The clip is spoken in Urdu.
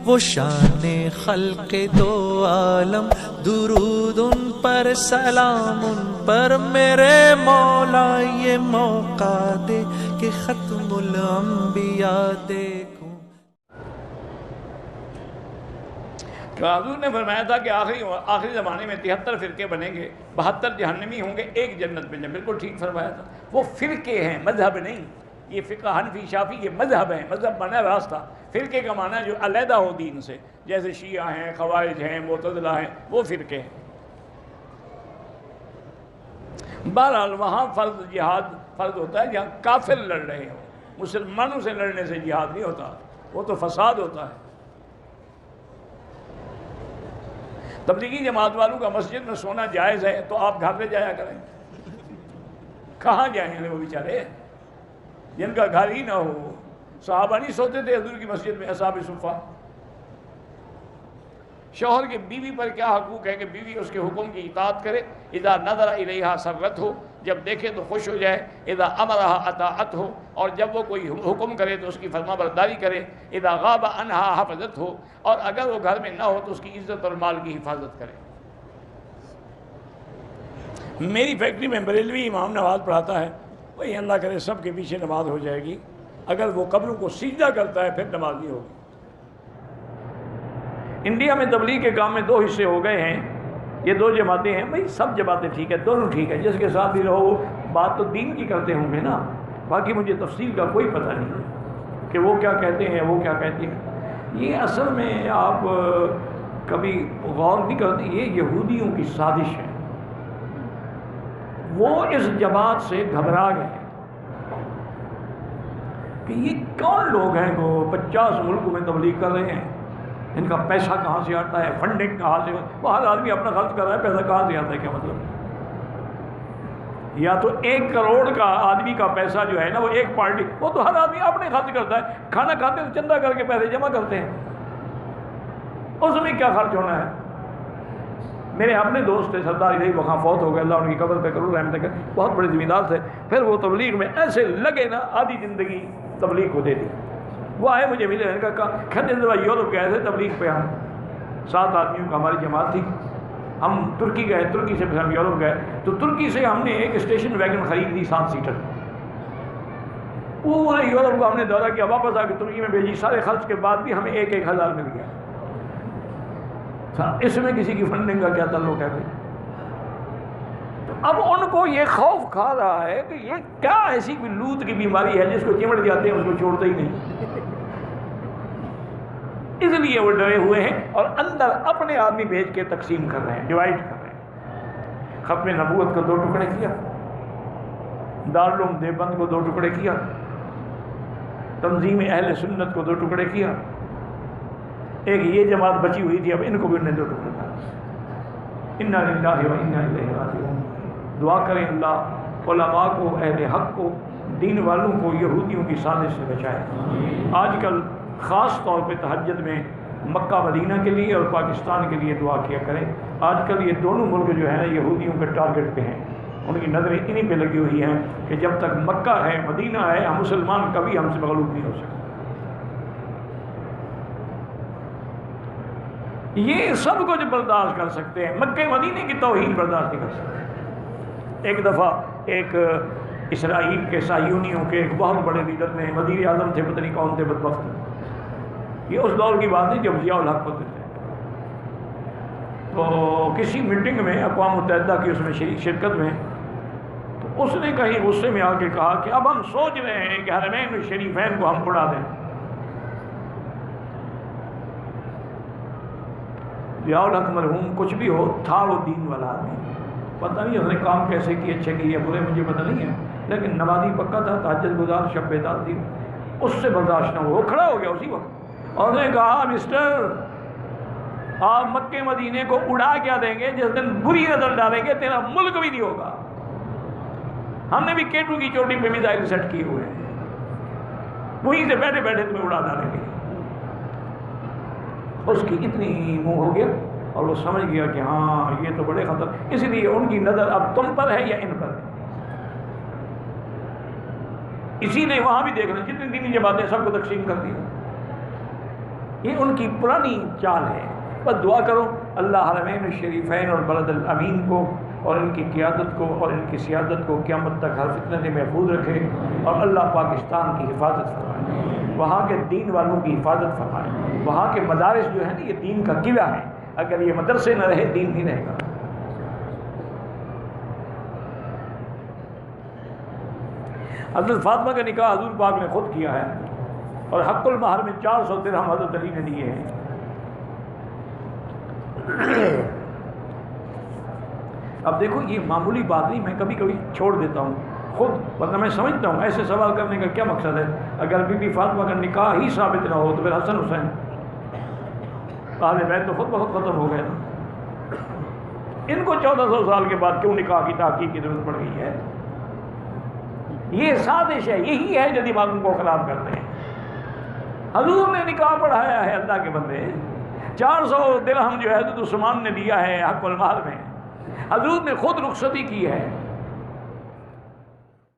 وہ شان خلق دو عالم، درود ان پر سلام ان پر میرے مولا، یہ موقع دے کہ ختم الانبیاء دیکھوں۔ حضور نے فرمایا تھا کہ آخری زمانے میں 73 فرقے بنیں گے، 72 جہنمی ہوں گے، ایک جنت میں جائیں۔ بالکل ٹھیک فرمایا تھا۔ وہ فرقے ہیں، مذہب نہیں۔ یہ فقہ حنفی شافی یہ مذہب ہیں، مذہب مانا راستہ، فرقے کا مانا جو علیحدہ ہو دین سے، جیسے شیعہ ہیں، خوارج ہیں، معتزلہ ہیں، وہ فرقے ہیں۔ بہرحال وہاں فرض جہاد فرض ہوتا ہے جہاں کافر لڑ رہے ہوں، مسلمانوں سے لڑنے سے جہاد نہیں ہوتا، وہ تو فساد ہوتا ہے۔ تبلیغی جماعت والوں کا مسجد میں سونا جائز ہے تو آپ گھر لے جایا کریں، کہاں جائیں گے وہ بیچارے جن کا گھر ہی نہ ہو؟ صحابہ نہیں سوتے تھے حضور کی مسجد میں، اصحاب صفہ؟ شوہر کے بیوی پر کیا حقوق ہے کہ بیوی اس کے حکم کی اطاعت کرے، اذا نظر الیہا سرت ہو، جب دیکھے تو خوش ہو جائے، اذا امرہا اطاعت ہو، اور جب وہ کوئی حکم کرے تو اس کی فرما برداری کرے، اذا غاب عنہا حفظت ہو، اور اگر وہ گھر میں نہ ہو تو اس کی عزت اور مال کی حفاظت کرے۔ میری فیکٹری میں بریلوی امام نماز پڑھاتا ہے، وہی اللہ کرے سب کے پیچھے نماز ہو جائے گی، اگر وہ قبروں کو سجدہ کرتا ہے پھر نماز نہیں ہوگی۔ انڈیا میں تبلیغ کے کام میں 2 حصے ہو گئے ہیں، یہ 2 جماعتیں ہیں۔ بھائی سب جماعتیں ٹھیک ہے، دونوں ٹھیک ہے، جس کے ساتھ بھی رہو بات تو دین کی کرتے ہوں گے نا، باقی مجھے تفصیل کا کوئی پتہ نہیں کہ وہ کیا کہتے ہیں وہ کیا کہتے ہیں۔ یہ اصل میں آپ کبھی غور نہیں کرتے، یہ یہودیوں کی سازش ہے۔ وہ اس جماعت سے گھبرا گئے کہ یہ کون لوگ ہیں جو 50 ملکوں میں تبلیغ کر رہے ہیں، ان کا پیسہ کہاں سے آتا ہے، فنڈنگ کہاں سے؟ وہ ہر آدمی اپنا خرچ کر رہا ہے، پیسہ کہاں سے آتا ہے؟ کیا مطلب؟ یا تو 1 کروڑ کا آدمی کا پیسہ جو ہے نا، وہ ایک پارٹی، وہ تو ہر آدمی اپنے خرچ کرتا ہے، کھانا کھاتے ہیں چندہ کر کے پیسے جمع کرتے ہیں، اس میں کیا خرچ ہونا ہے؟ میرے اپنے دوست تھے سردار الہی، وہاں فوت ہو گئے، اللہ ان کی قبر پہ کرو رحمت کرے، بہت بڑے زمیندار تھے، پھر وہ تبلیغ میں ایسے لگے نا، آدھی زندگی تبلیغ کو دے دی۔ وہ آئے مجھے ملے، ان کا کہتے ہیں یورپ گئے تھے تبلیغ پہ، ہم 7 آدمیوں کا ہماری جماعت تھی، ہم ترکی گئے، ترکی سے پھر ہم یورپ گئے، تو ترکی سے ہم نے ایک اسٹیشن ویگن خرید لی 7 سیٹر، پورے یورپ کو ہم نے دورہ کیا، واپس آ کے ترکی میں بھیجی، سارے خرچ کے بعد بھی ہمیں 1-1 ہزار مل گیا۔ اس میں کسی کی فنڈنگ کا کیا تعلق ہے بھائی؟ تو اب ان کو یہ خوف کھا رہا ہے کہ یہ کیا ایسی کوئی لوت کی بیماری ہے جس کو چمٹ جاتے ہیں اس کو چھوڑتے ہی نہیں، اس لیے وہ ڈرے ہوئے ہیں اور اندر اپنے آدمی بھیج کے تقسیم کر رہے ہیں، ڈیوائڈ کر رہے ہیں۔ ختم نبوت کو 2 ٹکڑے کیا، دارالعلوم دیوبند کو 2 ٹکڑے کیا، تنظیم اہل سنت کو 2 ٹکڑے کیا، ایک یہ جماعت بچی ہوئی تھی، اب ان کو بھی انہوں نے 2 ٹکڑے کیا۔ انا للہ و انا الیہ راجعون۔ دعا کریں اللہ علماء کو، اہل حق کو، دین والوں کو یہودیوں کی سازش سے بچائے۔ آج کل خاص طور پہ تہجد میں مکہ مدینہ کے لیے اور پاکستان کے لیے دعا کیا کریں۔ آج کل یہ دونوں ملک جو ہے نا یہودیوں کے ٹارگٹ پہ ہیں، ان کی نظریں انہی پہ لگی ہوئی ہیں کہ جب تک مکہ ہے، مدینہ ہے، ہم مسلمان کبھی ہم سے مغلوب نہیں ہو سکتے۔ یہ سب کچھ برداشت کر سکتے ہیں، مکہ مدینے کی توہین برداشت نہیں کر سکتے۔ ایک دفعہ ایک اسرائیل کے صہیونیوں کے ایک بہت بڑے لیڈر نے، وزیر اعظم تھے، پتہ نہیں کون تھے بدبخت، یہ اس دور کی بات ہے جب ضیاء الحق ہوتے تھے، تو کسی میٹنگ میں اقوام متحدہ کی اس میں شرکت میں، تو اس نے کہیں غصے میں آ کے کہا کہ اب ہم سوچ رہے ہیں کہ حرمین شریفین کو ہم اڑا دیں۔ ضیاء الحق مرحوم کچھ بھی ہو تھا وہ دین والا آدمی، پتہ نہیں اس نے کام کیسے کیے، اچھے کیے برے مجھے پتہ نہیں ہے، لیکن نمازی پکا تھا، تہجد گزار، شب بیدار تھی، اس سے برداشت نہ ہوا، وہ کھڑا ہو گیا اسی وقت اور نے کہا مسٹر آپ مکے مدینے کو اڑا کیا دیں گے، جس دن بری نظر ڈالیں گے تیرا ملک بھی نہیں ہوگا، ہم نے بھی کیٹو کی چوٹی پہ میزائل سیٹ کیے ہوئے ہیں، وہیں سے بیٹھے بیٹھے تمہیں اڑا ڈالیں گے۔ اس کی اتنی منہ ہو گیا اور وہ سمجھ گیا کہ ہاں یہ تو بڑے خطر، اس لیے ان کی نظر اب تم پر ہے یا ان پر ہے۔ اسی لیے وہاں بھی دیکھنا جتنی دینی جماعتیں سب کو تقسیم کر دی، یہ ان کی پرانی چال ہے. بس دعا کرو اللہ حرمین الشریفین اور بلد الامین کو اور ان کی قیادت کو اور ان کی سیادت کو قیامت تک ہر فتنہ سے محفوظ رکھے، اور اللہ پاکستان کی حفاظت فرمائے، وہاں کے دین والوں کی حفاظت فرمائے. وہاں کے مدارس جو ہے نا یہ دین کا قلعہ ہے، اگر یہ مدرسے نہ رہے دین نہیں رہے گا. حضرت فاطمہ کا نکاح حضور پاک نے خود کیا ہے، اور حق المہر میں 400 درہم حضرت علی نے دیے ہیں. اب دیکھو یہ معمولی بات نہیں، میں کبھی کبھی چھوڑ دیتا ہوں خود، ورنہ میں سمجھتا ہوں ایسے سوال کرنے کا کیا مقصد ہے. اگر بی بی فاطمہ کا نکاح ہی ثابت نہ ہو تو پھر حسن حسین اہل بیت تو خود بخود ختم ہو گئے نا. ان کو 1400 سال کے بعد کیوں نکاح کی تحقیق کی ضرورت پڑ گئی ہے؟ یہ سازش ہے، یہی ہے جو دماغوں کو خراب کرتے ہیں. حضور نے نکاح پڑھایا ہے اللہ کے بندے. 400 درہم جو ہے حضرت عثمان نے دیا ہے حق المال میں، حضور نے خود رخصتی کی ہے.